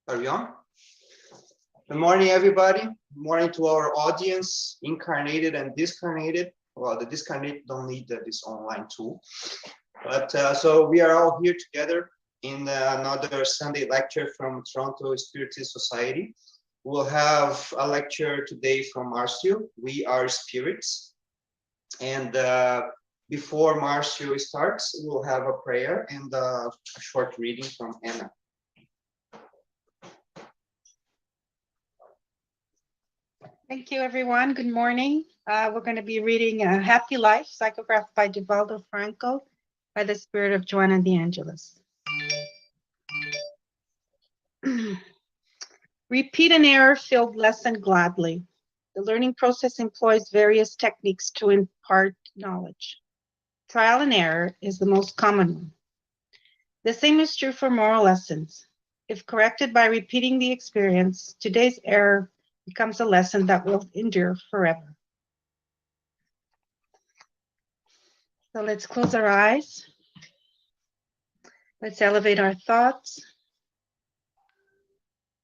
Are we on? Good morning, everybody. Good morning to our audience, incarnated and discarnated. Well, the discarnated don't need this online tool. But so we are all here together in another Sunday lecture from Toronto Spiritist Society. We'll have a lecture today from Marcio. We are spirits. And before Marcio starts, we'll have a prayer and a short reading from Anna. Thank you, everyone. Good morning. We're going to be reading Happy Life, psychographed by Divaldo Franco, by the spirit of Joanna de Angelis. Repeat an error-filled lesson gladly. The learning process employs various techniques to impart knowledge. Trial and error is the most common one. The same is true for moral lessons. If corrected by repeating the experience, today's error becomes a lesson that will endure forever. So let's close our eyes. Let's elevate our thoughts.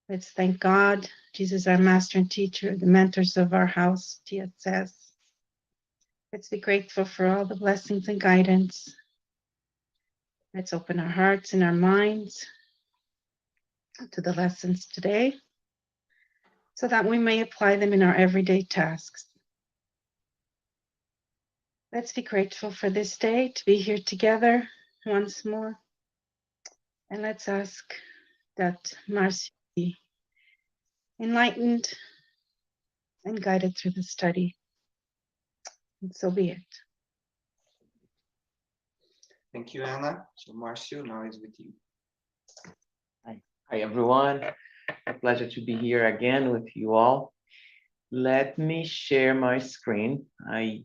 Let's thank God, Jesus, our master and teacher, the mentors of our house, TSS. Let's be grateful for all the blessings and guidance. Let's open our hearts and our minds to the lessons today, so that we may apply them in our everyday tasks. Let's be grateful for this day to be here together once more. And let's ask that Marcio be enlightened and guided through the study. And so be it. Thank you, Anna. So Marcio, now is with you. Hi, everyone. A pleasure to be here again with you all. Let me share my screen. I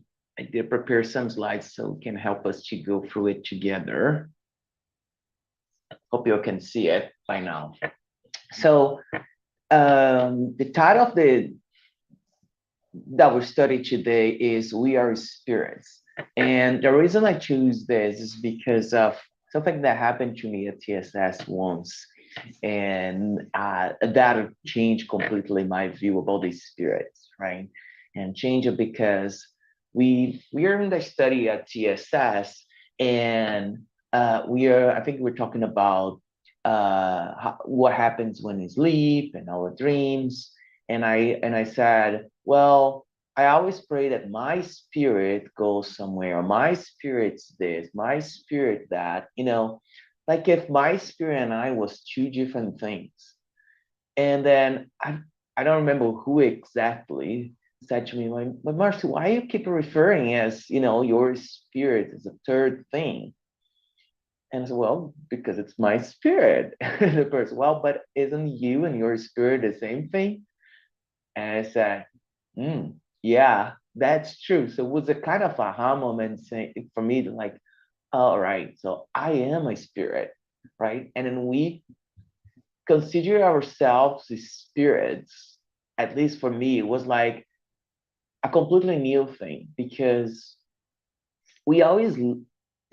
did prepare some slides so it can help us to go through it together. Hope you can see it by now. So the title of that we study today is We Are Spirits. And the reason I choose this is because of something that happened to me at TSS once. And that changed completely my view about the spirits, right? And change it because we are in the study at TSS, and I think we're talking about what happens when we sleep and our dreams. And I said, well, I always pray that my spirit goes somewhere, or my spirit's this, my spirit that, like if my spirit and I was two different things. And then I don't remember who exactly said to me, but Marcy, why you keep referring as, your spirit is a third thing? And I said, well, because it's my spirit. The person, well, but isn't you and your spirit the same thing? And I said, yeah, that's true. So it was a kind of aha moment saying, for me, like, all right, so I am a spirit, right? And then we consider ourselves as spirits. At least for me, it was like a completely new thing, because we always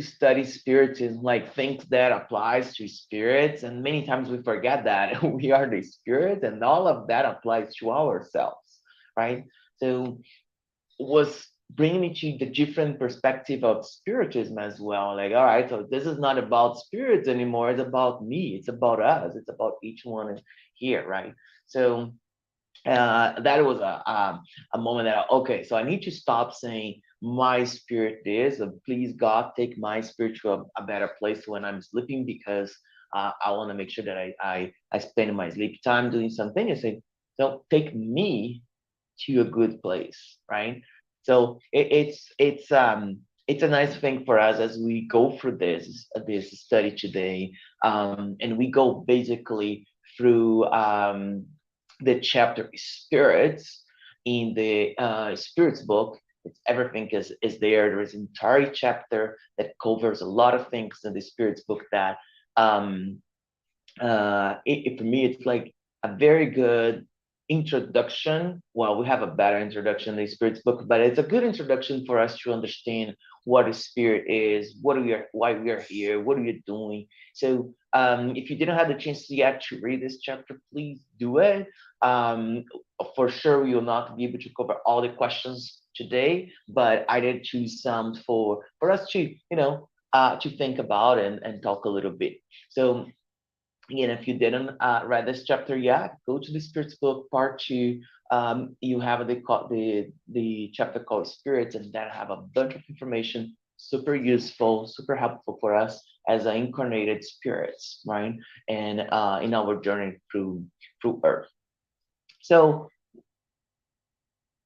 study spiritism like things that applies to spirits, and many times we forget that we are the spirits, and all of that applies to ourselves, right? So was bringing me to the different perspective of spiritism as well. Like, all right, so this is not about spirits anymore. It's about me. It's about us. It's about each one here, right? So that was a moment that, okay, so I need to stop saying my spirit is, please God, take my spirit to a better place when I'm sleeping, because I want to make sure that I spend my sleep time doing something, and say, so take me to a good place, right? So it's a nice thing for us as we go through this study today, and we go basically through the chapter spirits in the spirits book. It's everything is there. There is an entire chapter that covers a lot of things in the spirits book that for me it's like a very good introduction. Well, we have a better introduction in the Spirit's book, but it's a good introduction for us to understand what a spirit is, what we are, why we are here, what are you doing. So if you didn't have the chance yet to read this chapter, please do it. For sure, we will not be able to cover all the questions today, but I did choose some for us to, to think about and talk a little bit. So again, if you didn't read this chapter yet, go to the Spirit's book, part 2. You have the chapter called Spirits, and that have a bunch of information, super useful, super helpful for us as incarnated spirits, right? And in our journey through Earth. So,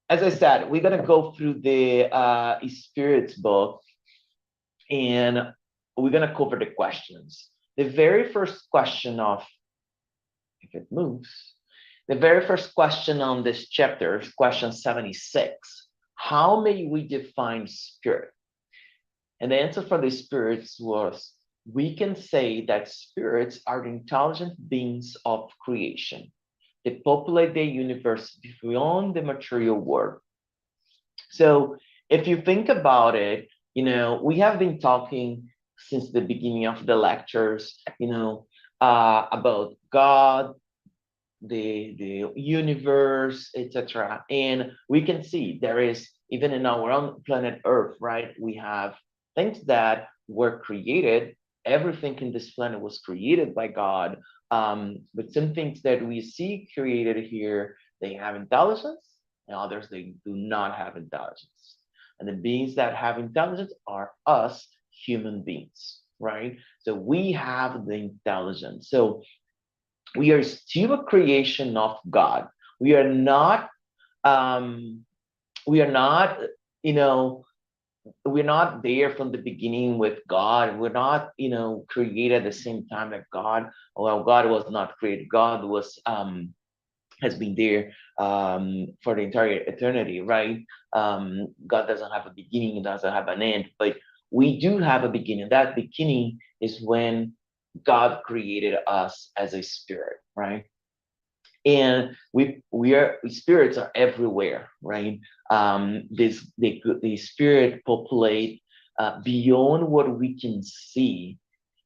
as I said, we're gonna go through the Spirits book, and we're gonna cover the questions. The very first question if it moves, the very first question on this chapter is question 76. How may we define spirit? And the answer for the spirits was, we can say that spirits are the intelligent beings of creation. They populate the universe beyond the material world. So if you think about it, we have been talking since the beginning of the lectures, about God, the universe, etc. And we can see there is, even in our own planet Earth, right? We have things that were created. Everything in this planet was created by God. But some things that we see created here, they have intelligence, and others they do not have intelligence. And the beings that have intelligence are us, human beings, right? So we have the intelligence. So we are still a creation of God. We are not, we're not there from the beginning with God. We're not, created at the same time that God. Well, God was not created. God was has been there for the entire eternity, right? God doesn't have a beginning, it doesn't have an end, but we do have a beginning. That beginning is when God created us as a spirit, right? And spirits are everywhere, right? The spirit populate beyond what we can see,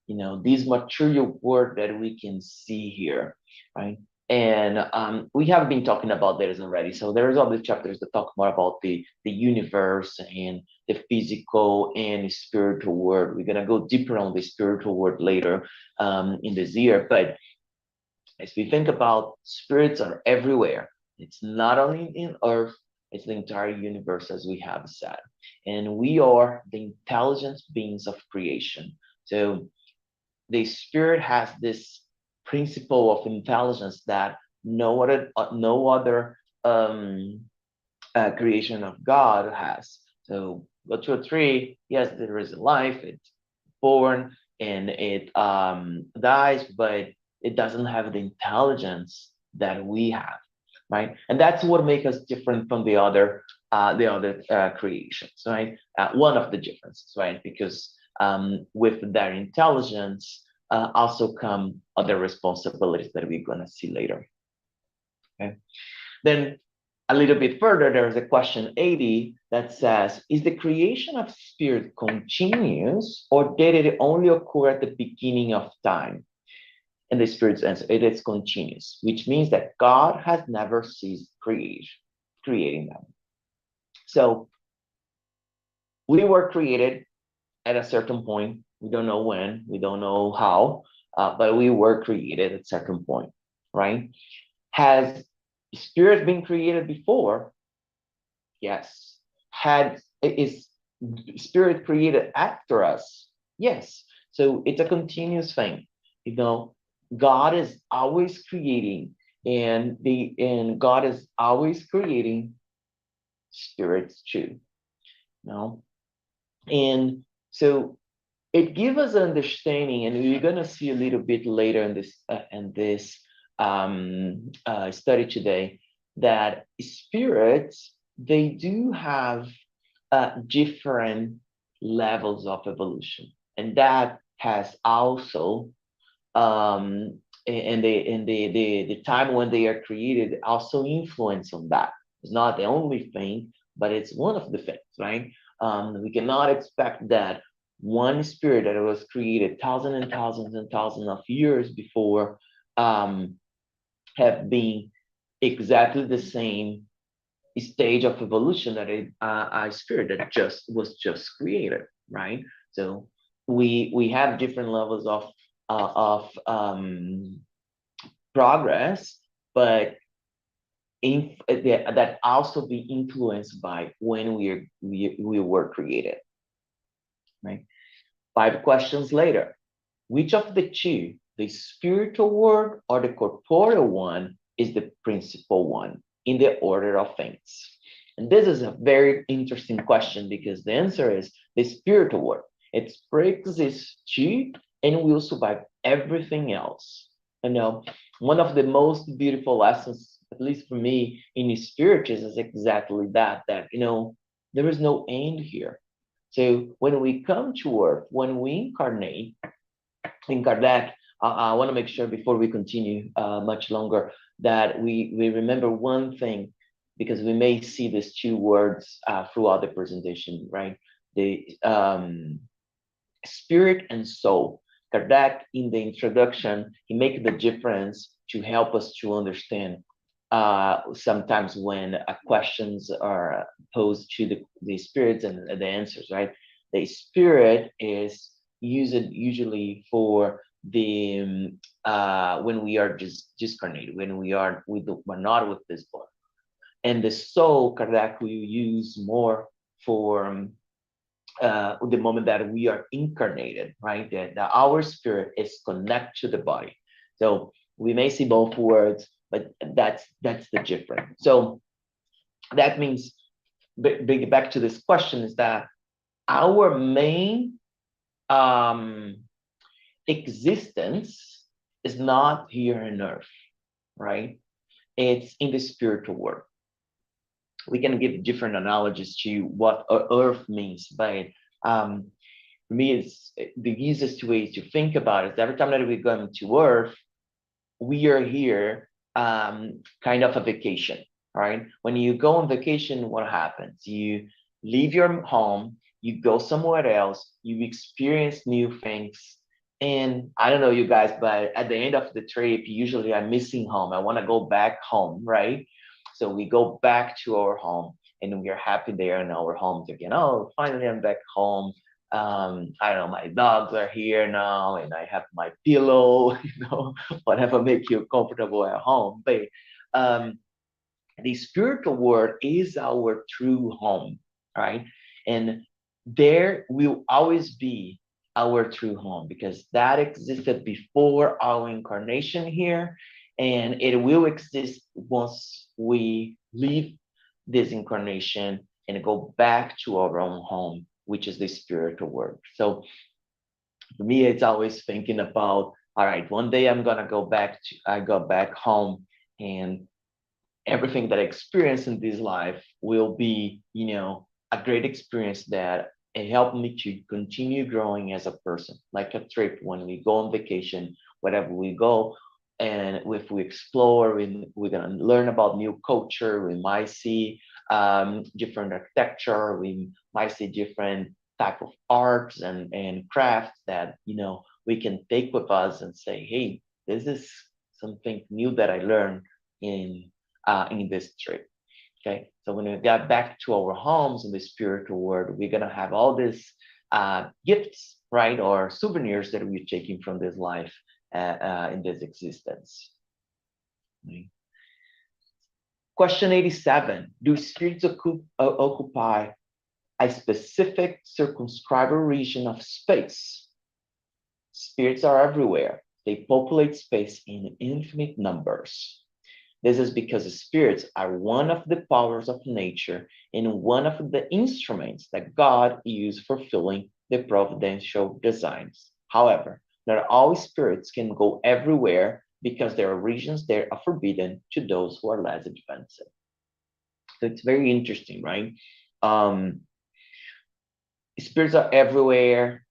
this material world that we can see here, right? And we have been talking about this already. So there's other chapters that talk more about the universe and the physical and spiritual world. We're gonna go deeper on the spiritual world later in this year. But as we think about, spirits are everywhere. It's not only in Earth, it's the entire universe, as we have said. And we are the intelligent beings of creation. So the spirit has this principle of intelligence that no other creation of God has. So go to a tree, yes, there is a life, it's born and it dies, but it doesn't have the intelligence that we have, right? And that's what makes us different from the other creations, right? One of the differences, right? Because with their intelligence also come other responsibilities that we're gonna see later. Okay. Then a little bit further, there's a question 80 that says, is the creation of spirit continuous, or did it only occur at the beginning of time? And the Spirit's answer, it is continuous, which means that God has never ceased creating them. So we were created at a certain point. We don't know when, we don't know how, but we were created at a certain point, right? Has Spirit been created before? Yes. Is Spirit created after us? Yes. So it's a continuous thing. God is always creating, and God is always creating spirits too. And so it gives us understanding, and we're gonna see a little bit later in this study today, that spirits, they do have different levels of evolution, and that has also the time when they are created also influence on that. It's not the only thing, but it's one of the things, right? We cannot expect that one spirit that was created thousands and thousands and thousands of years before have been exactly the same stage of evolution that a spirit that just created, right? So we have different levels of progress, but that also be influenced by when we were created, right? 5 questions later, which of the two, the spiritual world or the corporeal one, is the principal one in the order of things? And this is a very interesting question because the answer is the spiritual world. It pre-exists too and will survive everything else. One of the most beautiful lessons, at least for me, in spiritism is exactly that there is no end here. So when we come to earth, when we incarnate, in Kardec, I want to make sure before we continue much longer that we remember one thing, because we may see these 2 words throughout the presentation, right? The spirit and soul. Kardec, in the introduction, he makes the difference to help us to understand sometimes when questions are posed to the spirits and the answers, right? The spirit is used usually for the when we are just discarnated, when we're not with this body. And the soul, Kardec will use more for the moment that we are incarnated, right? That our spirit is connected to the body. So we may see both words, but that's the difference. So that means, bring back to this question, is that our main existence is not here on earth, right? It's in the spiritual world. We can give different analogies to what earth means, but for me, it's the easiest way to think about it. Every time that we go to earth, we are here kind of a vacation, right? When you go on vacation, what happens? You leave your home, you go somewhere else, you experience new things. And I don't know you guys, but at the end of the trip, usually I'm missing home. I want to go back home, right? So we go back to our home and we are happy there in our homes again. Oh, finally I'm back home. I don't know, my dogs are here now and I have my pillow, whatever makes you comfortable at home. But the spiritual world is our true home, right? And there will always be our true home because that existed before our incarnation here, and it will exist once we leave this incarnation and go back to our own home, which is the spiritual world. So for me, it's always thinking about, all right, one day I'm gonna go back home, and everything that I experience in this life will be, a great experience that it helped me to continue growing as a person, like a trip when we go on vacation, wherever we go. And if we explore, we're going to learn about new culture. We might see different architecture. We might see different type of arts and crafts that, we can take with us and say, hey, this is something new that I learned in this trip. Okay, so when we get back to our homes in the spiritual world, we're gonna have all these gifts, right, or souvenirs that we're taking from this life in this existence. Okay. Question 87: do spirits occupy a specific circumscribed region of space? Spirits are everywhere. They populate space in infinite numbers. This is because spirits are one of the powers of nature and one of the instruments that God used for fulfilling the providential designs. However, not all spirits can go everywhere because there are regions that are forbidden to those who are less advanced. So it's very interesting, right? Spirits are everywhere.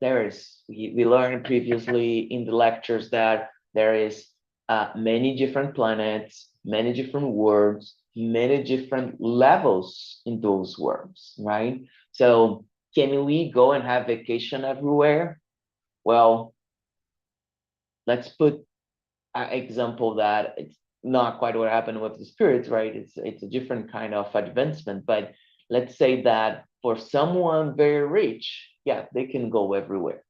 We learned previously in the lectures that there is many different planets, many different worlds, many different levels in those worlds, right? So can we go and have vacation everywhere? Well, let's put an example that it's not quite what happened with the spirits, right? It's a different kind of advancement, but let's say that for someone very rich, yeah, they can go everywhere,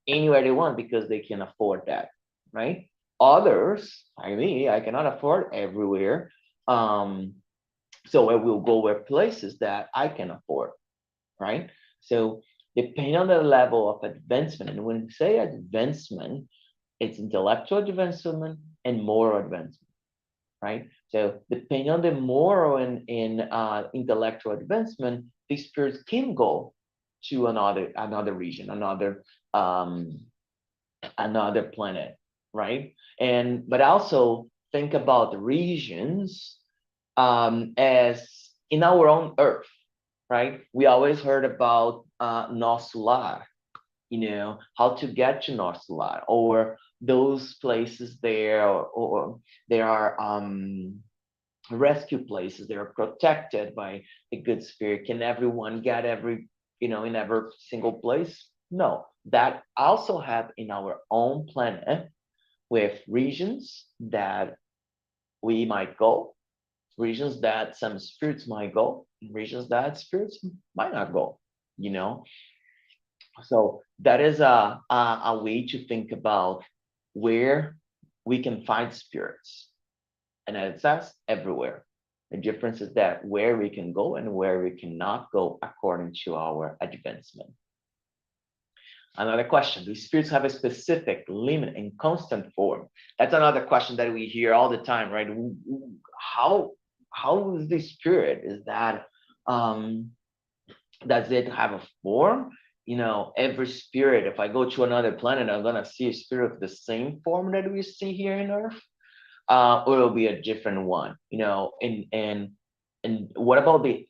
anywhere they want because they can afford that, right? Others, like me, I cannot afford everywhere. So I will go where places that I can afford, right? So depending on the level of advancement, and when we say advancement, it's intellectual advancement and moral advancement, right? So depending on the moral and intellectual advancement, these spirits can go to another region, another planet, right? And but also think about the regions as in our own Earth, right? We always heard about Nosso Lar, how to get to Nosso Lar, or those places there, or there are rescue places. They are protected by a good spirit. Can everyone get in every single place? No, that also have in our own planet with regions that we might go, regions that some spirits might go, regions that spirits might not go, you know. So that is a way to think about where we can find spirits. And it says everywhere. The difference is that where we can go and where we cannot go according to our advancement. Another question, do spirits have a specific limit and constant form? That's another question that we hear all the time, right? How is the spirit? Is that does it have a form? Every spirit, if I go to another planet, I'm gonna see a spirit of the same form that we see here in Earth, or it'll be a different one, and what about the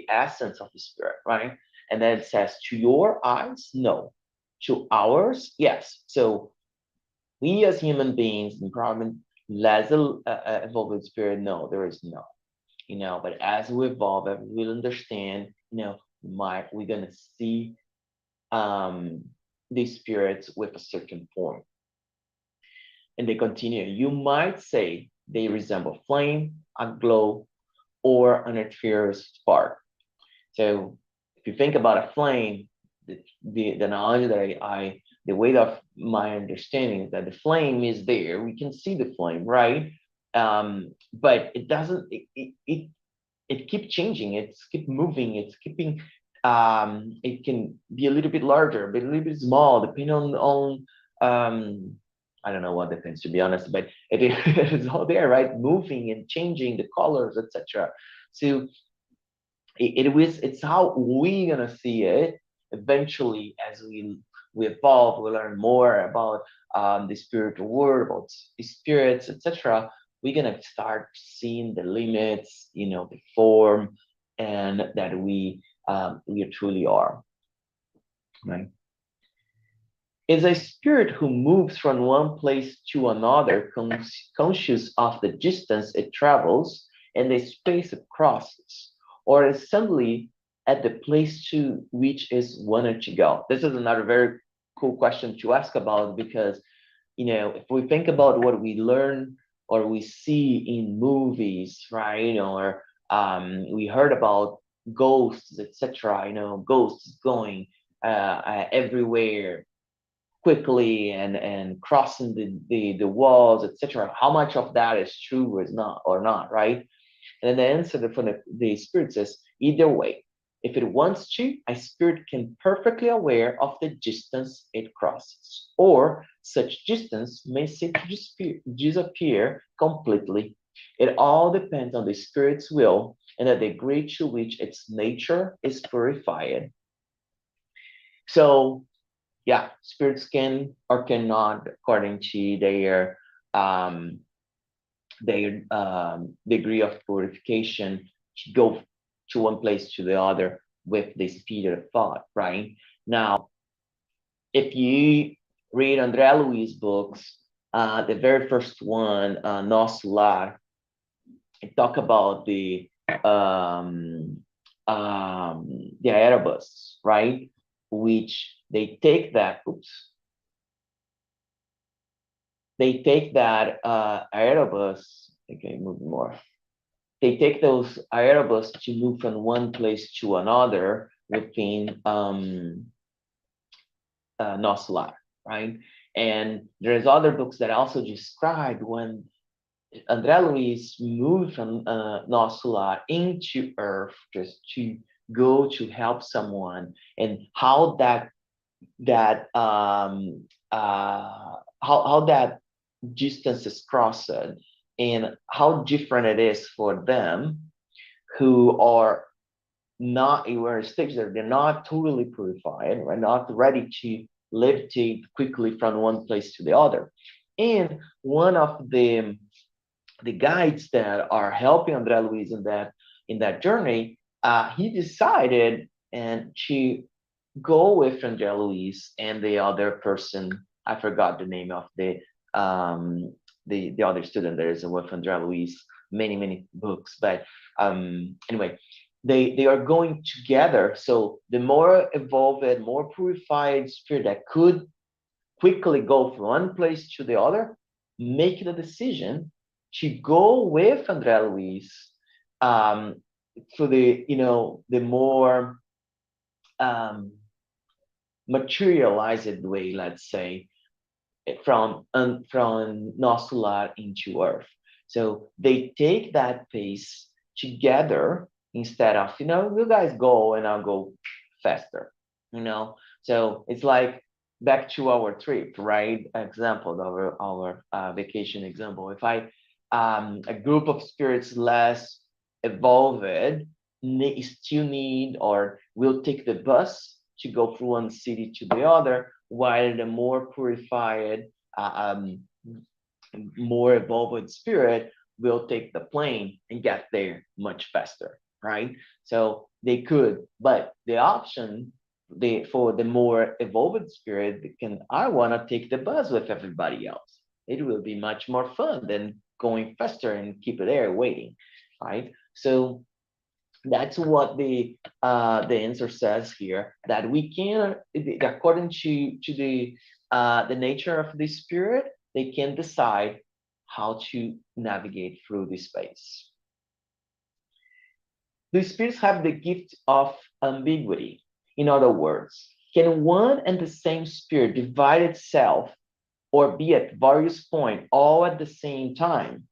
essence of the spirit, right? And then it says, to your eyes, no. To ours, yes. So we as human beings, and probably less evolved spirit, no, there is no. But as we evolve, as we understand, we're gonna see these spirits with a certain form. And they continue. You might say they resemble flame, a glow, or an ethereal spark. So if you think about a flame, the knowledge that the way of my understanding is that the flame is there. We can see the flame, right? But it doesn't. It keeps changing. It's keep moving. It's keeping. It can be a little bit larger, but a little bit small, depending on I don't know what depends, to be honest, but it is all there, right? Moving and changing the colors, etc. So it's how we're gonna see it eventually as we evolve. We learn more about the spiritual world, about spirits, etc. We're gonna start seeing the limits, the form, and that we truly are, right? Is a spirit who moves from one place to another, conscious of the distance it travels and the space it crosses, or is simply at the place to which is wanted to go? This is another very cool question to ask about, because if we think about what we learn or we see in movies, right, or we heard about ghosts, etc. Ghosts going everywhere quickly and crossing the walls, etc. How much of that is true or not, right? And then the answer from the spirit says, either way, if it wants to, a spirit can perfectly aware of the distance it crosses, or such distance may seem to disappear completely. It all depends on the spirit's will and the degree to which its nature is purified. So yeah, spirits can or cannot, according to their degree of purification, to go to one place to the other with the speed of thought, right? Now, if you read André Luiz books, the very first one, Nosso Lar, it talk about the aerobus, right? Which they take that, aerobus, okay, move more. They take those aerobus to move from one place to another within Nosso Lar, right? And there's other books that also describe when André Luiz moved from Nosso Lar into Earth just to go to help someone, and how how that distance is crossed, and how different it is for them who are not aware stage that they're not totally purified, right? Not ready to levitate quickly from one place to the other. And one of the guides that are helping André Luiz in that journey, he decided and to go with André Luiz and the other person. I forgot the name of the other student that is with André Luiz, many books, but anyway, they are going together. So the more evolved, more purified spirit that could quickly go from one place to the other, make the decision to go with André Luiz for the the more materialized way, let's say, from Nosso Lar into Earth. So they take that pace together instead of, you guys go and I'll go faster, So it's like back to our trip, right? Example, our vacation example. If a group of spirits less evolved still need or will take the bus to go from one city to the other, while the more purified, more evolved spirit will take the plane and get there much faster, right? So they could, but the option for the more evolved spirit I want to take the bus with everybody else. It will be much more fun than going faster and keep it there waiting, right? So that's what the answer says here, that we can, according to the nature of the spirit, they can decide how to navigate through this space. The spirits have the gift of ambiguity. In other words, can one and the same spirit divide itself or be at various points all at the same time?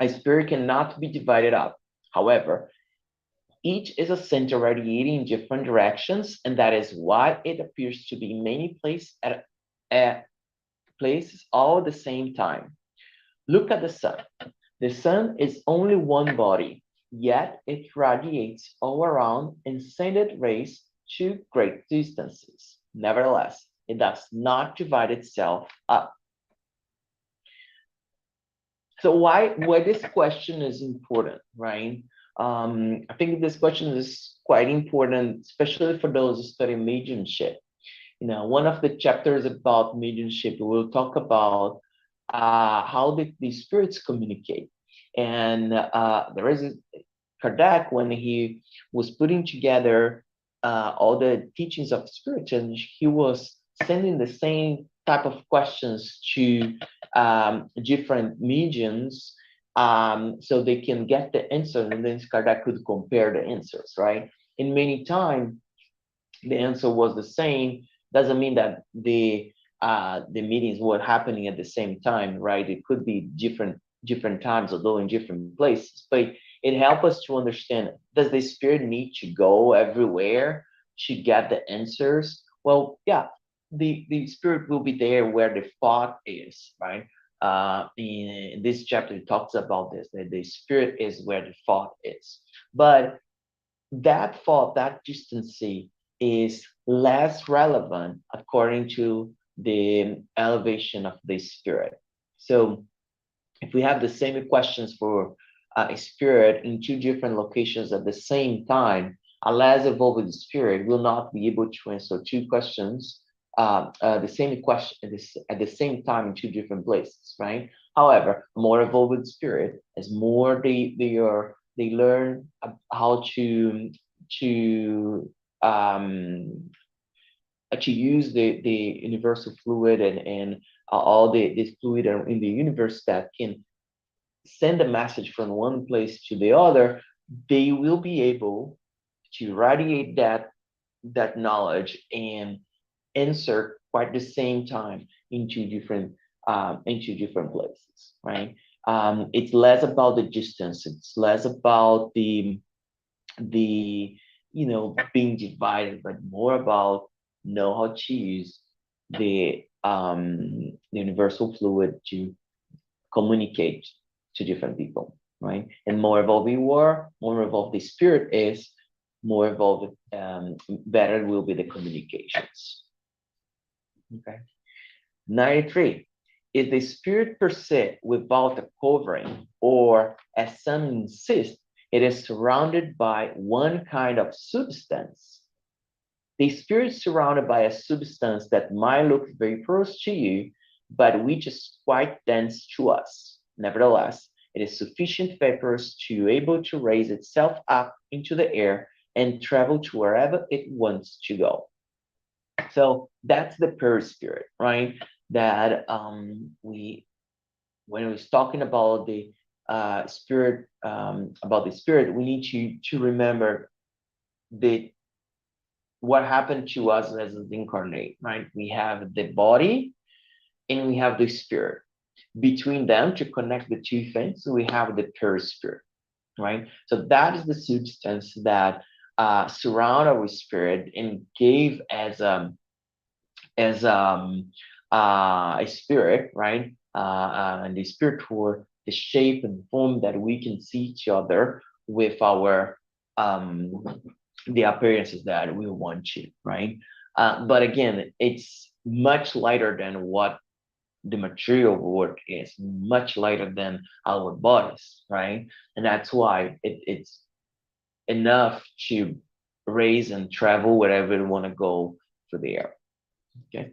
A spirit cannot be divided up. However, each is a center radiating in different directions, and that is why it appears to be many places at places all at the same time. Look at the sun. The sun is only one body, yet it radiates all around and sends rays to great distances. Nevertheless, it does not divide itself up. So why this question is important, right? I think this question is quite important, especially for those who study mediumship. One of the chapters about mediumship, we'll talk about how the spirits communicate. And there is Kardec, when he was putting together all the teachings of Spiritism, he was sending the same type of questions to different mediums, so they can get the answer, and then Kardec could compare the answers, right? And many times the answer was the same. Doesn't mean that the meetings were happening at the same time, right? It could be different times, although in different places. But it helps us to understand: does the spirit need to go everywhere to get the answers? Well, yeah, the spirit will be there where the thought is, right? In this chapter, it talks about this, that the spirit is where the thought is. But that thought, that distance is less relevant according to the elevation of the spirit. So if we have the same questions for a spirit in two different locations at the same time, a less evolved spirit will not be able to answer two questions the same question at the same time in two different places, right? However, a more evolved spirit, as more they learn how to um, to use the universal fluid and all this fluid in the universe that can send a message from one place to the other, they will be able to radiate that knowledge and insert quite the same time into different places, right? It's less about the distance. It's less about the being divided, but more about know how to use the universal fluid to communicate to different people, right? And more evolved we were, more evolved the spirit is, more evolved, better will be the communications. Okay. 93. Is the spirit per se without a covering, or as some insist, it is surrounded by one kind of substance? The spirit is surrounded by a substance that might look very porous to you, but which is quite dense to us. Nevertheless, it is sufficient vaporous to able to raise itself up into the air and travel to wherever it wants to go. So that's the perispirit, right? That we when we're talking about the spirit, we need to remember that what happened to us as an incarnate, right? We have the body and we have the spirit. Between them, to connect the two things, we have the perispirit, right? So that is the substance that surround our spirit and gave as a spirit, right? And the spirit for the shape and form that we can see each other with our the appearances that we want to, right? But again, it's much lighter than what the material world is, much lighter than our bodies, right? And that's why it's enough to raise and travel wherever you want to go through the air. Okay.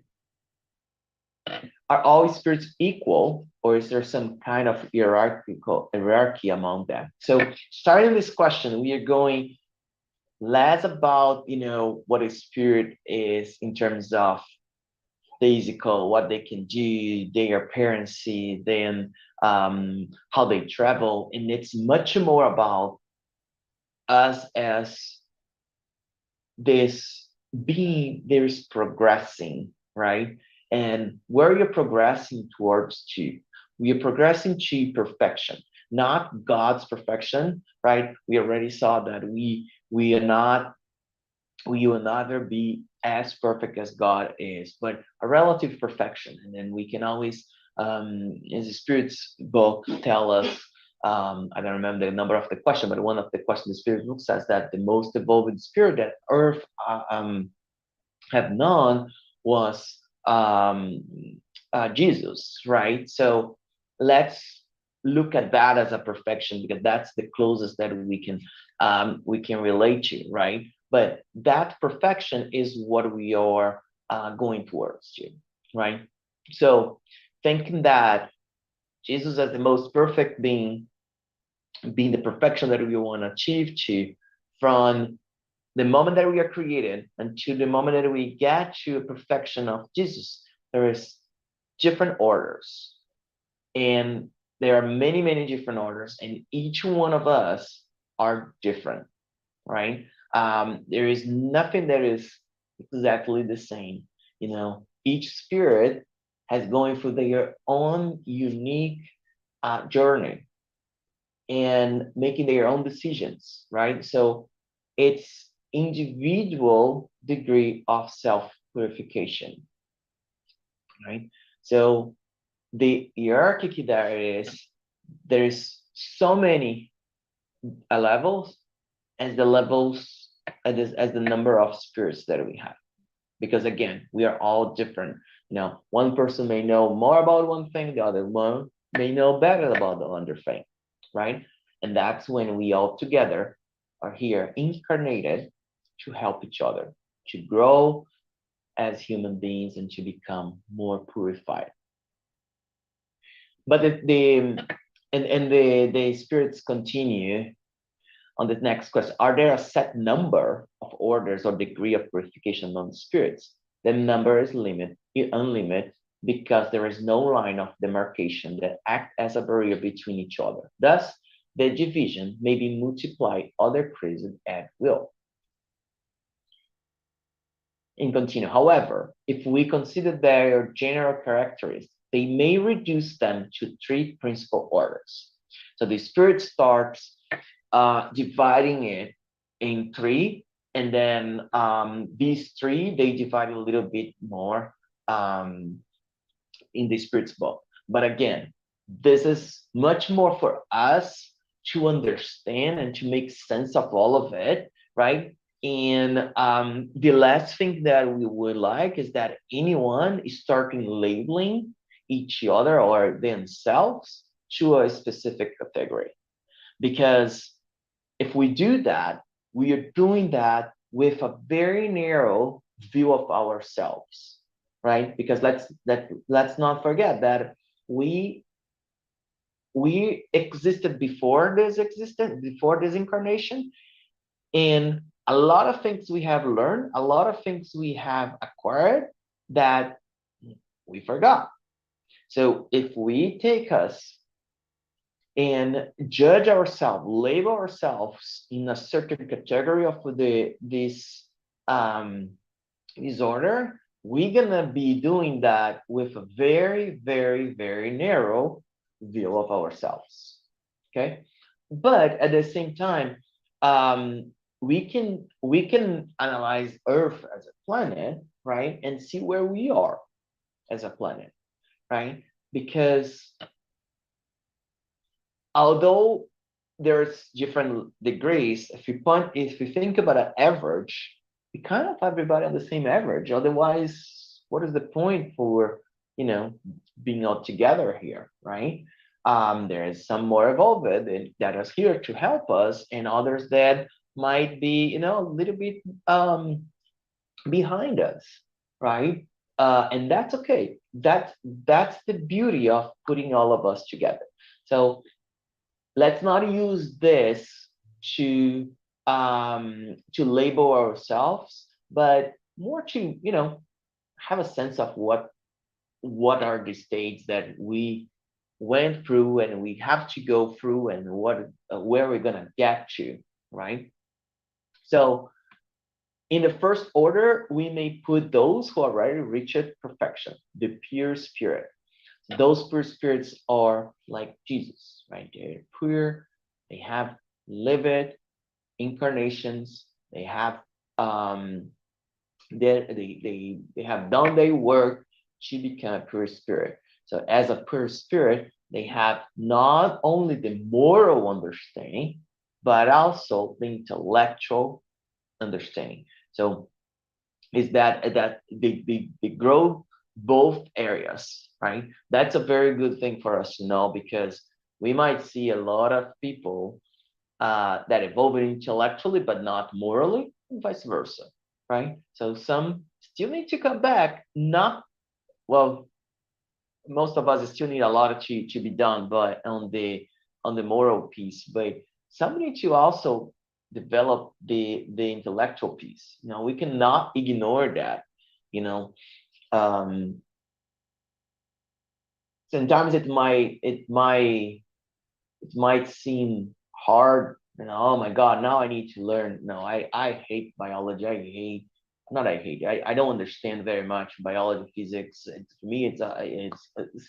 Are all spirits equal, or is there some kind of hierarchy among them? So starting this question, we are going less about what a spirit is in terms of physical, what they can do, their appearance, then how they travel, and it's much more about us as this being there is progressing, right? And where you're progressing towards to, we are progressing to perfection, not God's perfection, right? We already saw that we are not, we will never be as perfect as God is, but a relative perfection. And then we can always, as the Spirit's book tell us, I don't remember the number of the question, but one of the questions the Spirit book says that the most evolved spirit that Earth have known was Jesus, right? So let's look at that as a perfection, because that's the closest that we can relate to, right? But that perfection is what we are going towards to, right? So thinking that Jesus as the most perfect being the perfection that we want to achieve to, from the moment that we are created until the moment that we get to a perfection of Jesus, there is different orders. And there are many, many different orders, and each one of us are different, right? There is nothing that is exactly the same. Each spirit has going through their own unique journey and making their own decisions, right? So it's individual degree of self-purification, right? So the hierarchy there is so many levels as the levels as the number of spirits that we have, because again, we are all different. One person may know more about one thing, the other one may know better about the other thing, right? And that's when we all together are here incarnated to help each other to grow as human beings and to become more purified. But the spirits continue on the next question. Are there a set number of orders or degree of purification among spirits? The number is unlimited because there is no line of demarcation that act as a barrier between each other. Thus, the division may be multiplied or decreased at will. And continue. However, if we consider their general characteristics, they may reduce them to three principal orders. So the spirit starts dividing it in three, and then these three, they divide a little bit more in the spirit's book. But again, this is much more for us to understand and to make sense of all of it, right? And the last thing that we would like is that anyone is starting labeling each other or themselves to a specific category. Because if we do that, we are doing that with a very narrow view of ourselves, right? Because let's not forget that we existed before this incarnation, and a lot of things we have learned, a lot of things we have acquired that we forgot. So if we take us and judge ourselves, label ourselves in a certain category of this disorder, we're gonna be doing that with a very, very, very narrow view of ourselves. Okay, but at the same time, we can analyze Earth as a planet, right, and see where we are as a planet, right? Because although there's different degrees, if you think about an average, we kind of have everybody on the same average. Otherwise, what is the point for being all together here, right? There is some more evolved that is here to help us, and others that might be a little bit behind us, right? And that's okay. That's the beauty of putting all of us together. So let's not use this to label ourselves, but more to have a sense of what are the states that we went through and we have to go through, and where we're gonna get to, right? So in the first order, we may put those who already reached perfection, the pure spirit. Those pure spirits are like Jesus, right? They're pure, they have lived incarnations, they have they have done their work to become a pure spirit. So as a pure spirit, they have not only the moral understanding, but also the intellectual understanding. So is that they grow both areas, right? That's a very good thing for us to know, because we might see a lot of people that evolve intellectually but not morally, and vice versa, right? So some still need to come back. Not well, most of us still need a lot to be done, but on the moral piece, but some need to also develop the intellectual piece. We cannot ignore that. Sometimes it might seem hard. Oh my God, now I need to learn. No, I hate biology. I don't understand very much biology, physics. For me, it's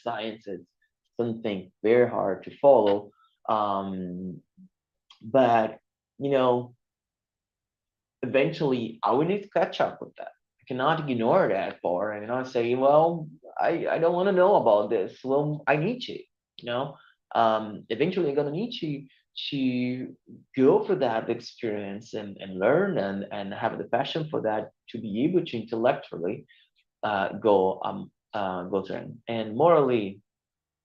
science. It's something very hard to follow. But eventually I will need to catch up with that. I cannot ignore that part and not say, well, I don't want to know about this. Well, I need to, eventually I'm gonna need to go for that experience and learn and have the passion for that, to be able to intellectually go through. And morally,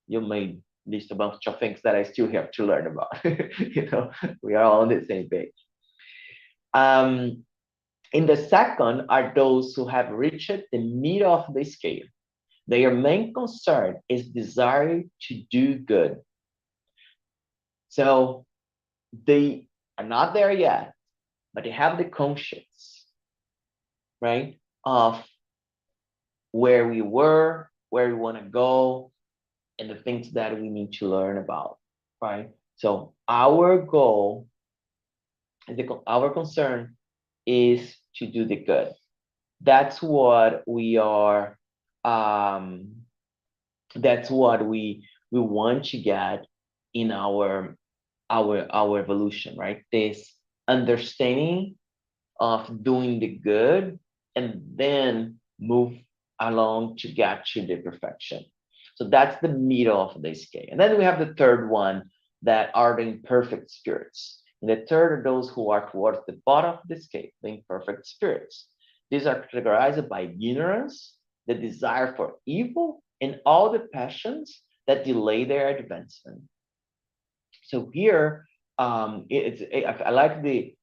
you may list a bunch of things that I still have to learn about. We are all on the same page. In the second are those who have reached the middle of the scale. Their main concern is desire to do good. So they are not there yet, but they have the conscience, right, of where we were, where we want to go, and the things that we need to learn about, right? So our goal, our concern is to do the good. That's what we are. That's what we want to get in our evolution, right? This understanding of doing the good and then move along to get to the perfection. So that's the middle of the scale. And then we have the third one that are the imperfect spirits. And the third are those who are towards the bottom of the scale, the imperfect spirits. These are categorized by ignorance, the desire for evil, and all the passions that delay their advancement. So here, I like the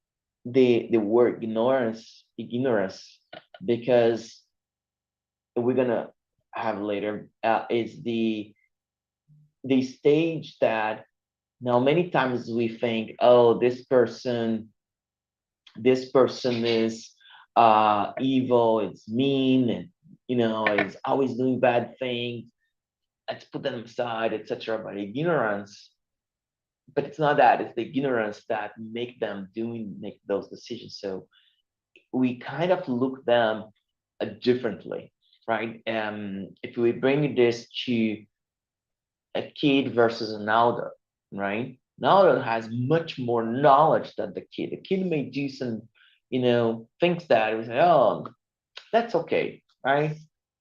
word ignorance, because we're gonna have later is the stage that now many times we think, oh, this person is evil, it's mean, and is always doing bad things. Let's put them aside, etc. But ignorance, but it's not that, it's the ignorance that make them make those decisions. So we kind of look them differently, right? If we bring this to a kid versus an adult, right? An adult has much more knowledge than the kid. The kid may do some, things that we say, oh, that's okay, right?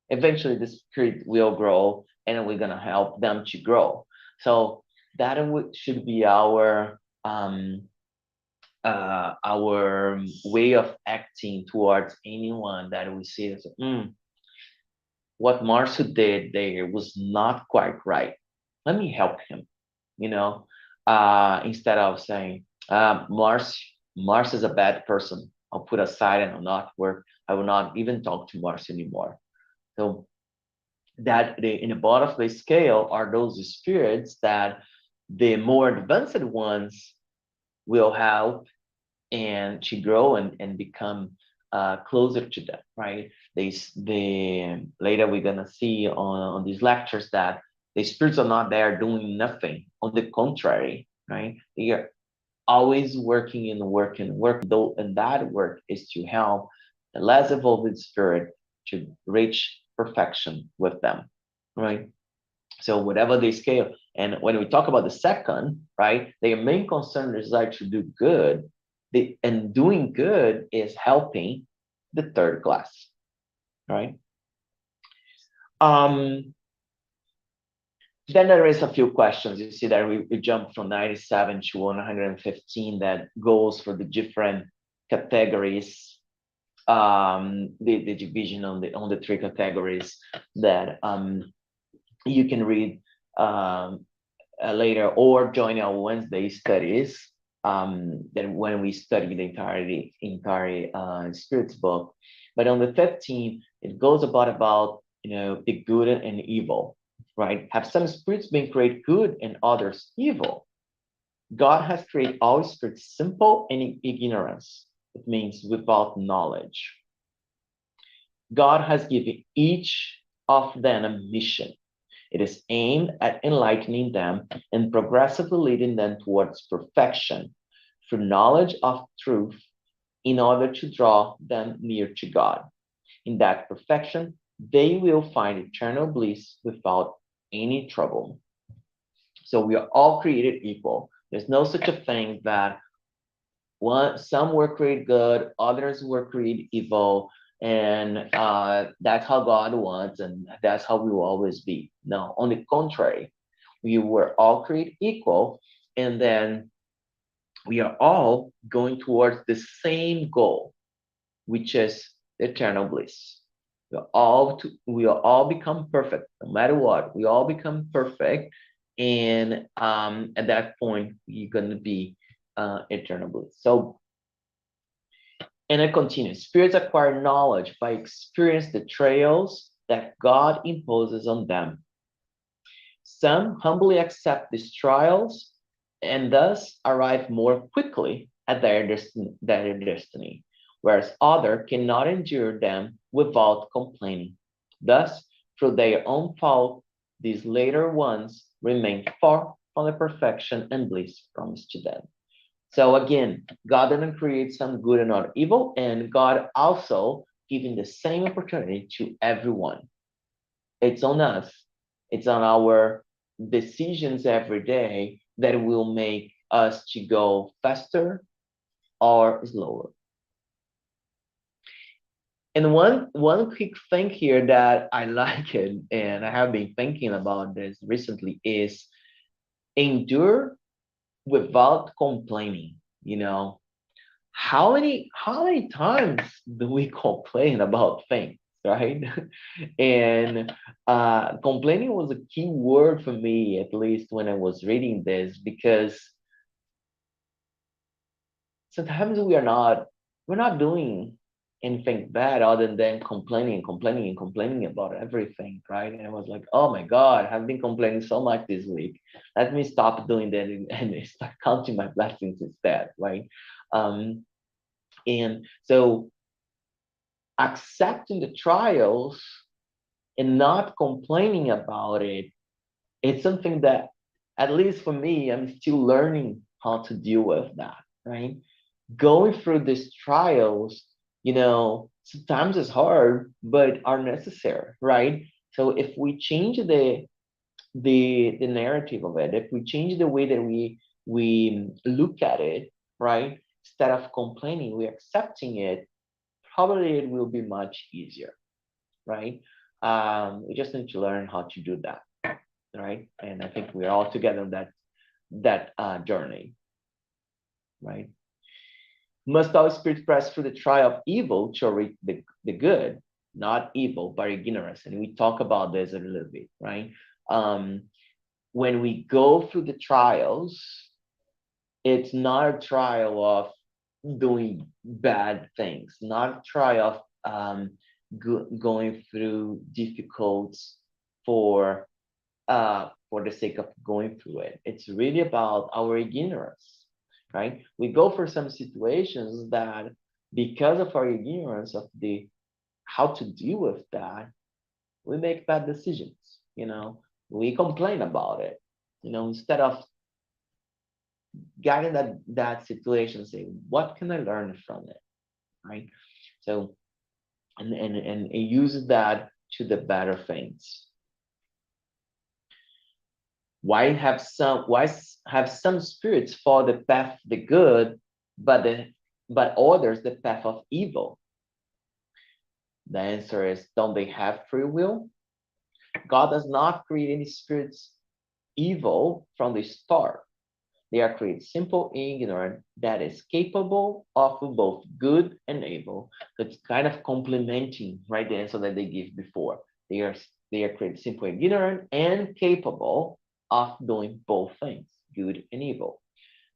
Eventually, this kid will grow, and we're gonna help them to grow. So that should be our way of acting towards anyone that we see as what Marcio did there was not quite right. Let me help him, instead of saying, Mars is a bad person. I'll put aside and I'll not work. I will not even talk to Mars anymore. So that in the bottom of the scale are those spirits that the more advanced ones will help and to grow and become closer to them, right? Later we're gonna see on these lectures that the spirits are not there doing nothing. On the contrary, right? They are always working and working and working. Though, and that work is to help the less evolved spirit to reach perfection with them, right? So whatever they scale, and when we talk about the second, right, their main concern is like to do good. And doing good is helping the third class, right? Then there is a few questions. You see that we jumped from 97 to 115 that goes for the different categories, the division on the three categories that you can read later or join our Wednesday studies. Then when we study the entire spirits book. But on the 15, it goes about the good and evil, right? Have some spirits been created good and others evil? God has created all spirits simple and in ignorance. It means without knowledge. God has given each of them a mission. It is aimed at enlightening them and progressively leading them towards perfection through knowledge of truth in order to draw them near to God. In that perfection, they will find eternal bliss without any trouble. So we are all created equal. There's no such a thing that some were created good, others were created evil, and that's how God wants, and that's how we will always be. No, on the contrary, we were all created equal, and then we are all going towards the same goal, which is eternal bliss. We all become perfect, no matter what. We all become perfect, and at that point, you're going to be eternal bliss. So And it continues. Spirits acquire knowledge by experience the trials that God imposes on them. Some humbly accept these trials and thus arrive more quickly at their destiny, whereas others cannot endure them without complaining. Thus, through their own fault, these later ones remain far from the perfection and bliss promised to them. So again, God didn't create some good and not evil, and God also giving the same opportunity to everyone. It's on us. It's on our decisions every day that will make us to go faster or slower. And one quick thing here that I like it, and I have been thinking about this recently, is endure without complaining. You know, how many times do we complain about things, right? And complaining was a key word for me, at least when I was reading this, because sometimes we're not doing anything bad other than complaining, complaining, and complaining about everything, right? And I was like, oh my God, I've been complaining so much this week. Let me stop doing that and start counting my blessings instead, right? Um, and so accepting the trials and not complaining about it, it's something that, at least for me, I'm still learning how to deal with that, right? Going through these trials, sometimes it's hard, but are necessary, right? So if we change the narrative of it, if we change the way that we look at it, right? Instead of complaining, we're accepting it, probably it will be much easier, right? We just need to learn how to do that, right? And I think we're all together on that journey, right? Must our spirit press through the trial of evil to reach the good, not evil, but ignorance. And we talk about this a little bit, right? When we go through the trials, it's not a trial of doing bad things, not a trial of going through difficulties for the sake of going through it. It's really about our ignorance, right? We go for some situations that, because of our ignorance of the how to deal with that, we make bad decisions. We complain about it. Instead of getting that situation, say, what can I learn from it, right? So, and use that to the better things. Why have some spirits follow the path of the good, but others the path of evil? The answer is, don't they have free will? God does not create any spirits evil from the start. They are created simple and ignorant, that is capable of both good and evil. That's kind of complementing, right, the answer that they gave before. They are created simple and ignorant and capable of doing both things, good and evil.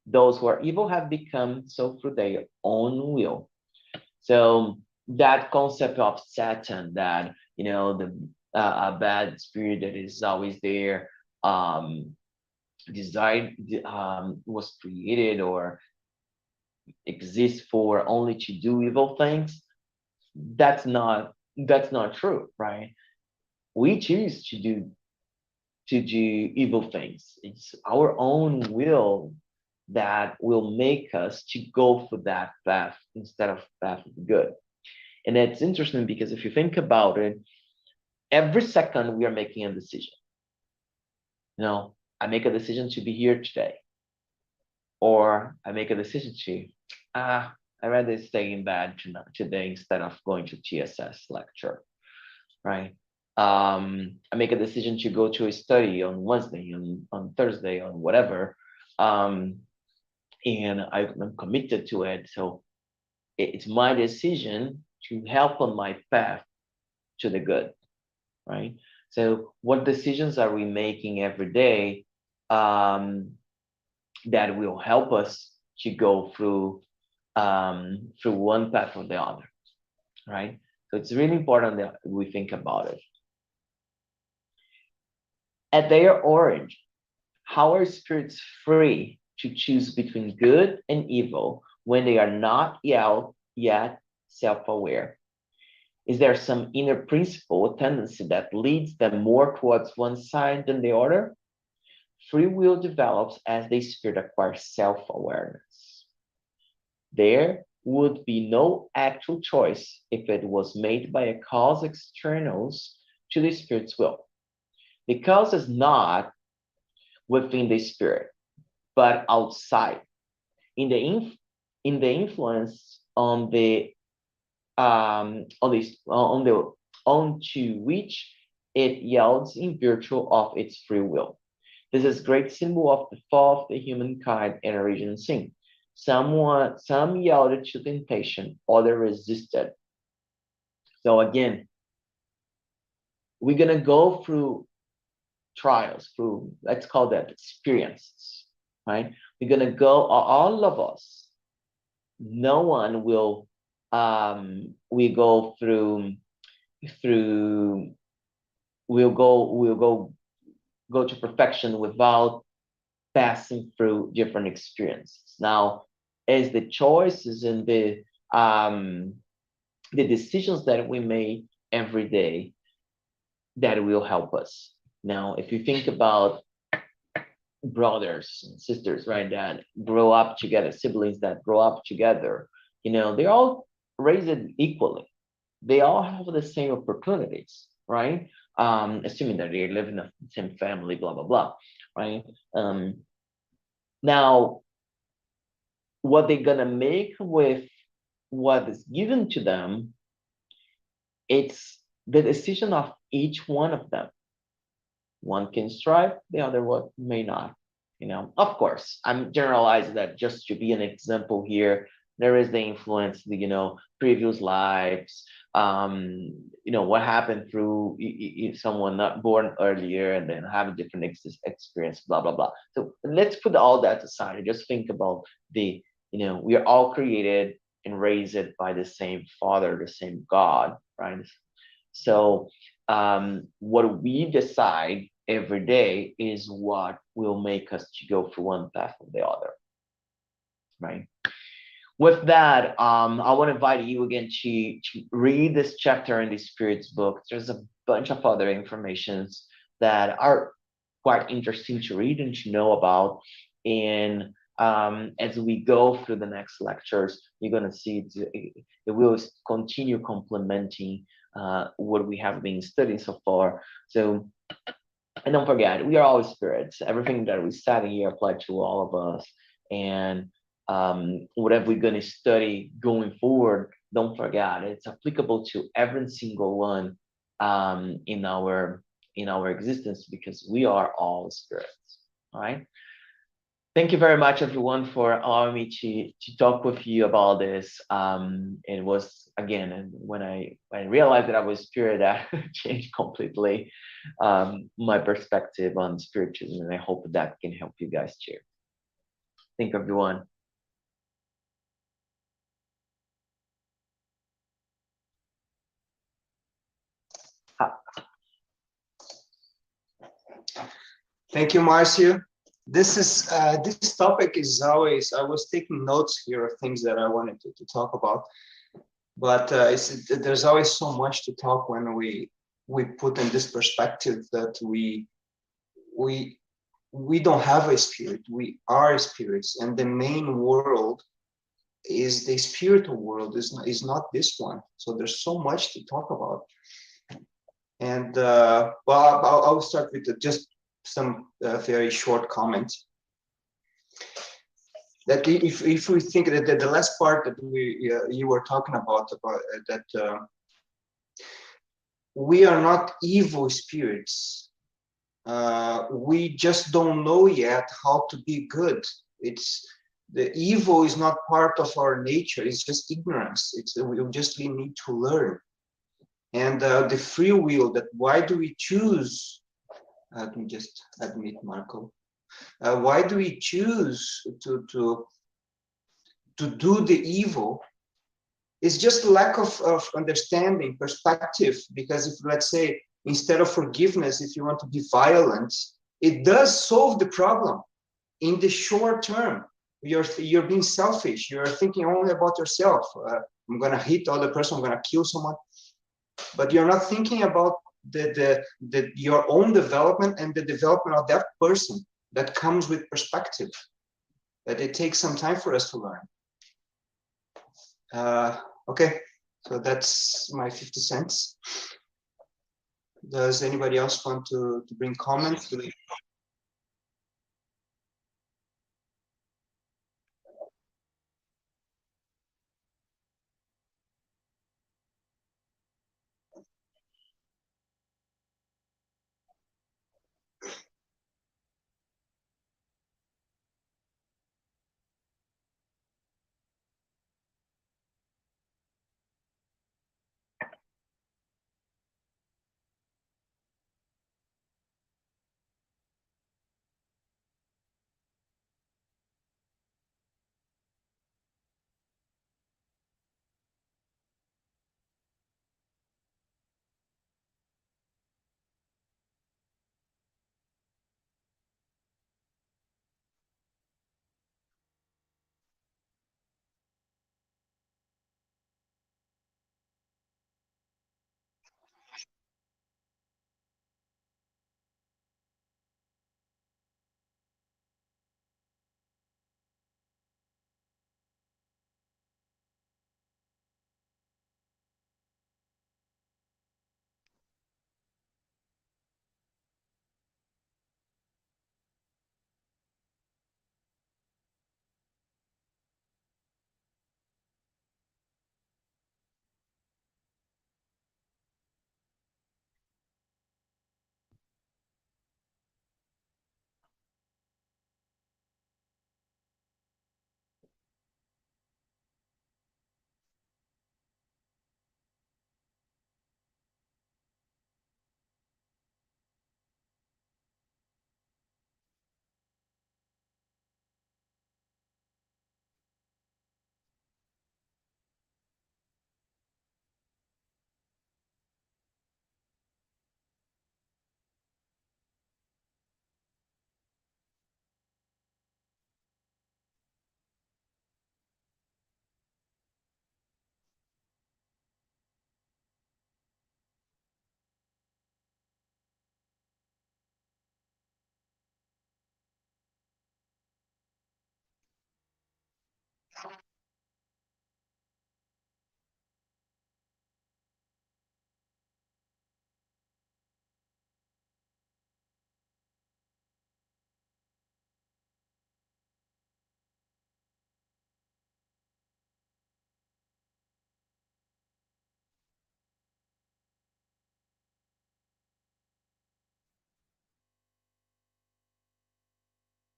Those who are evil have become so through their own will. So that concept of Satan, that the a bad spirit that is always there, designed, was created or exists for only to do evil things. That's not true, right? We choose to do evil things. It's our own will that will make us to go for that path instead of path of good. And it's interesting because if you think about it, every second we are making a decision. I make a decision to be here today, or I make a decision to, I'd rather stay in bed today instead of going to TSS lecture, right? I make a decision to go to a study on Wednesday, on Thursday, on whatever, and I'm committed to it. So it's my decision to help on my path to the good, right? So what decisions are we making every day that will help us to go through through one path or the other, right? So it's really important that we think about it. At their origin, how are spirits free to choose between good and evil when they are not yet self-aware? Is there some inner principle or tendency that leads them more towards one side than the other? Free will develops as the spirit acquires self-awareness. There would be no actual choice if it was made by a cause external to the spirit's will. The cause is not within the spirit, but outside. In the influence on the onto which it yields in virtue of its free will. This is great symbol of the fall of the humankind and original sin. Some yielded to temptation, others resisted. So again, we're gonna go through trials, through, let's call that experiences, right? We're gonna go, all of us, no one will we go through we'll go to perfection without passing through different experiences. Now, as the choices and the decisions that we make every day, that will help us. Now, if you think about brothers and sisters, right, that grow up together, siblings that grow up together, they're all raised equally. They all have the same opportunities, right? Assuming that they live in the same family, blah, blah, blah, right? Now, what they're gonna make with what is given to them, it's the decision of each one of them. One can strive, the other one may not. Of course, I'm generalizing that just to be an example here. There is the influence, previous lives, what happened through someone not born earlier and then have a different experience, blah, blah, blah. So let's put all that aside and just think about we are all created and raised by the same Father, the same God, right? So what we decide every day is what will make us to go through one path or the other, right? With that, I want to invite you again to read this chapter in the Spirit's book. There's a bunch of other informations that are quite interesting to read and to know about. And as we go through the next lectures, you're going to see it will continue complementing what we have been studying so far. So, and don't forget, we are all spirits. Everything that we said here applies to all of us. And whatever we're going to study going forward, don't forget, it's applicable to every single one in our existence, because we are all spirits. All right. Thank you very much, everyone, for allowing me to talk with you about this. It was, again, when I realized that I was spirit, that changed completely my perspective on spiritism, and I hope that can help you guys too. Thank you, everyone. Thank you, Marcio. This topic is always, I was taking notes here of things that I wanted to talk about, but there's always so much to talk when we put in this perspective that we don't have a spirit, we are spirits, and the main world is the spiritual world, is not this one. So there's so much to talk about. And well, I'll start with just some very short comments. That if we think that the last part that you were talking about that we are not evil spirits. We just don't know yet how to be good. The evil is not part of our nature. It's just ignorance. We just need to learn. And the free will, that why do we choose? Let me just admit, Marco. Why do we choose to to do the evil is just lack of understanding, perspective. Because if, let's say, instead of forgiveness, if you want to be violent, it does solve the problem in the short term. You're being selfish. You're thinking only about yourself. I'm gonna hit the other person. I'm gonna kill someone, but you're not thinking about your own development and the development of that person. That comes with perspective. That it takes some time for us to learn. Okay, so that's my 50 cents. Does anybody else want to bring comments?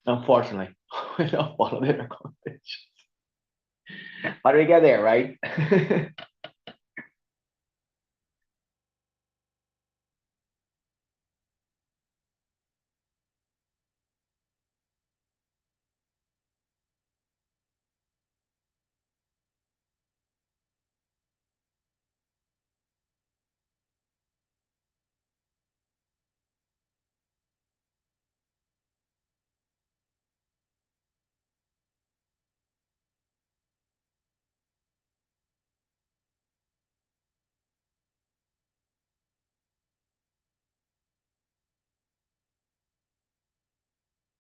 Unfortunately, we don't follow the recommendations. But we get there, right?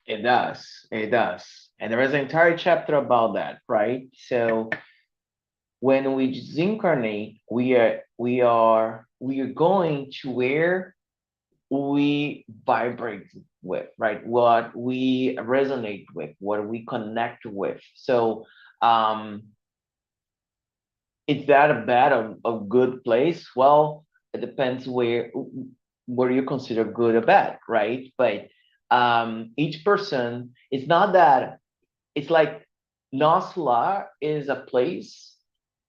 It does. It does. And there is an entire chapter about that, right? So when we disincarnate, we are going to where we vibrate with, right? What we resonate with, what we connect with. So is that a bad or a good place? Well, it depends where you consider good or bad, right? But each person, it's not that, it's like Nosla is a place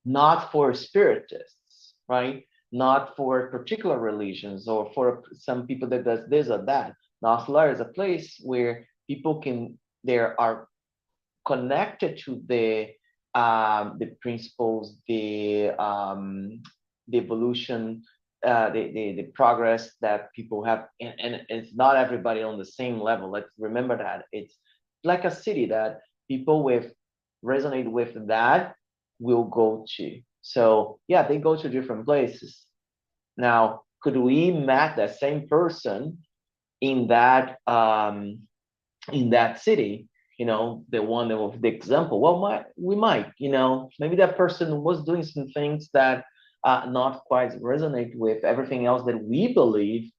not for spiritists, right? Not for particular religions or for some people that does this or that. Nosla is a place where people can, there are connected to the the principles, the evolution, the progress that people have, and it's not everybody on the same level. Let's remember that it's like a city that people with resonate with that will go to. So yeah, they go to different places. Now, could we match that same person in that city? You know, the one of the example. Well, we might. You know, maybe that person was doing some things that not quite resonate with everything else that we believe,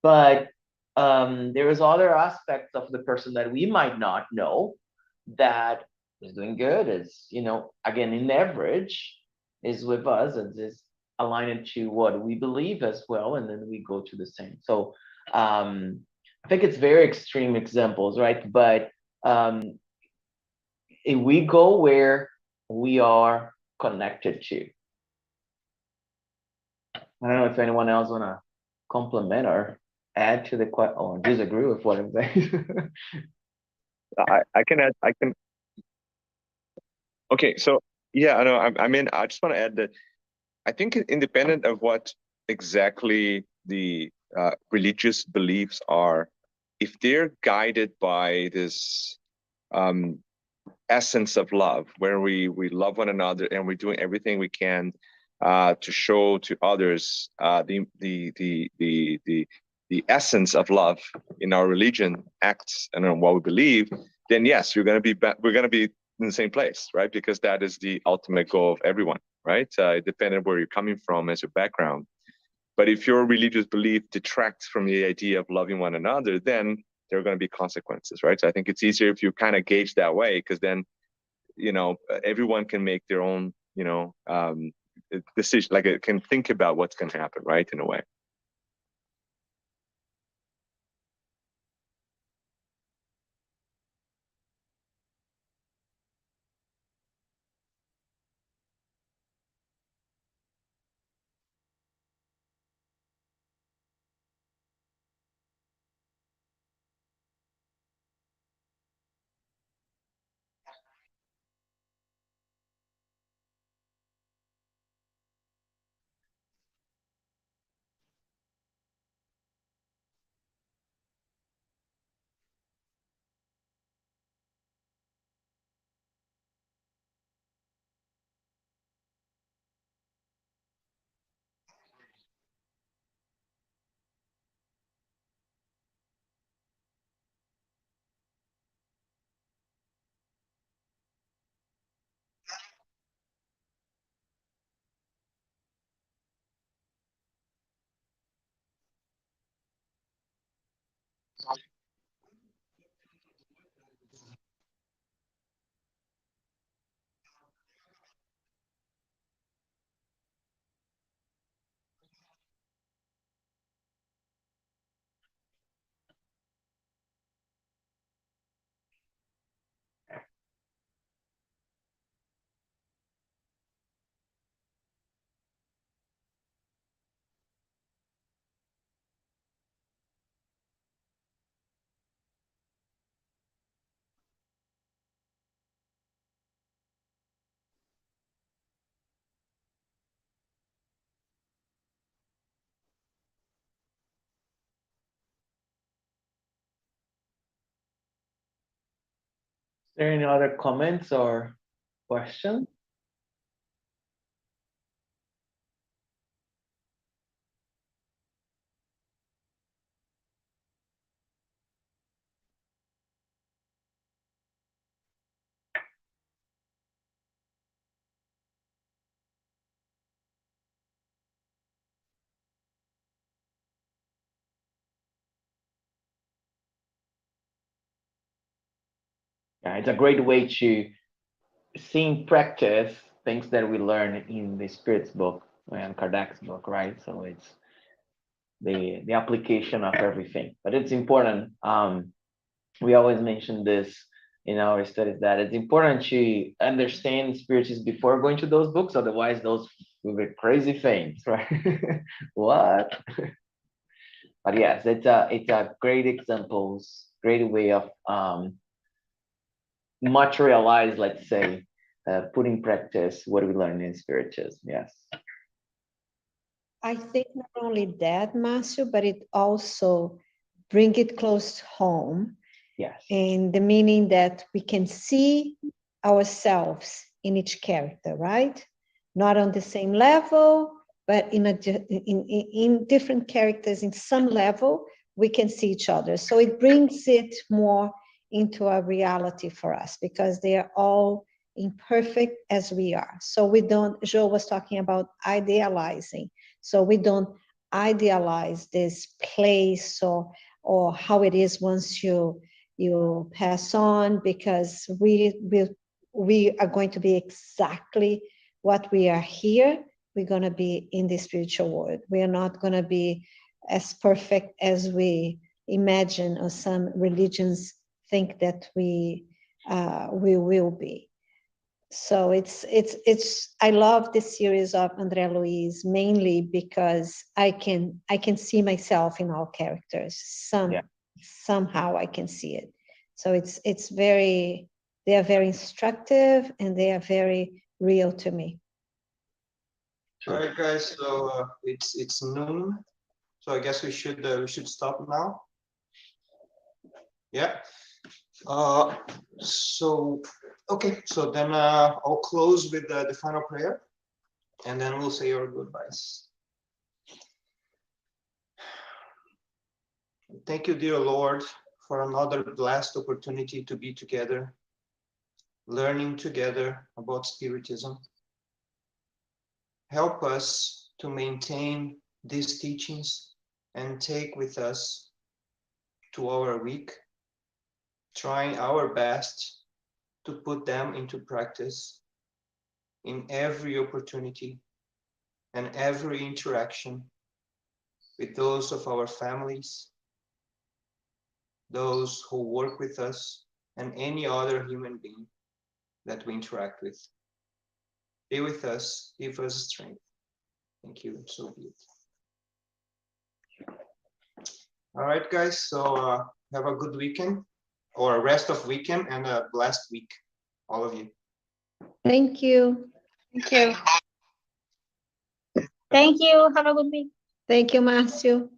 but there is other aspects of the person that we might not know that is doing good. Is, you know, again, in average, is with us and is aligned to what we believe as well, and then we go to the same. So I think it's very extreme examples, right? But if we go where we are connected to. I don't know if anyone else wanna compliment or add to the question or disagree with what I'm saying. I can add. I can. Okay, so yeah, I know. I mean, I just want to add that I think independent of what exactly the religious beliefs are, if they're guided by this essence of love, where we love one another and we're doing everything we can to show to others the essence of love in our religion acts and on what we believe, then yes, we're going to be in the same place, right? Because that is the ultimate goal of everyone, right? Depending on where you're coming from as your background. But if your religious belief detracts from the idea of loving one another, then there are going to be consequences, right? So I think it's easier if you kind of gauge that way, because then, you know, everyone can make their own, you know, decision, like it can think about what's going to happen, right? In a way. Is there any other comments or questions? Yeah, it's a great way to see in practice things that we learn in the Spirit's book and Kardec's book, right? So it's the application of everything. But it's important. We always mention this in our studies that it's important to understand spiritism before going to those books. Otherwise, those will be crazy things, right? What? But yes, it's a great examples, great way of materialize, let's say, put in practice what we learn in Spiritism. Yes. I think not only that, Marcio, but it also bring it close home, Yes. in the meaning that we can see ourselves in each character, right? Not on the same level, but in different characters, in some level, we can see each other. So it brings it more into a reality for us, because they are all imperfect as we are. So we don't, Joe was talking about idealizing. So we don't idealize this place or how it is once you pass on, because we are going to be exactly what we are here. We're going to be in the spiritual world. We are not going to be as perfect as we imagine, or some religions think that we will be. So I love this series of André Luiz mainly because I can see myself in all characters. Somehow I can see it. So they are very instructive, and they are very real to me. All right, guys. So it's noon. So I guess we should stop now. Yeah. So okay. So then I'll close with the final prayer, and then we'll say our goodbyes. Thank you, dear Lord, for another blessed opportunity to be together, learning together about Spiritism. Help us to maintain these teachings and take with us to our week, trying our best to put them into practice in every opportunity and every interaction with those of our families, those who work with us, and any other human being that we interact with. Be with us, give us strength. Thank you, so be it. All right, guys, so have a good weekend, or a rest of weekend, and a blessed week, all of you. Thank you. Thank you. Thank you. Have a good week. Thank you, Marcio.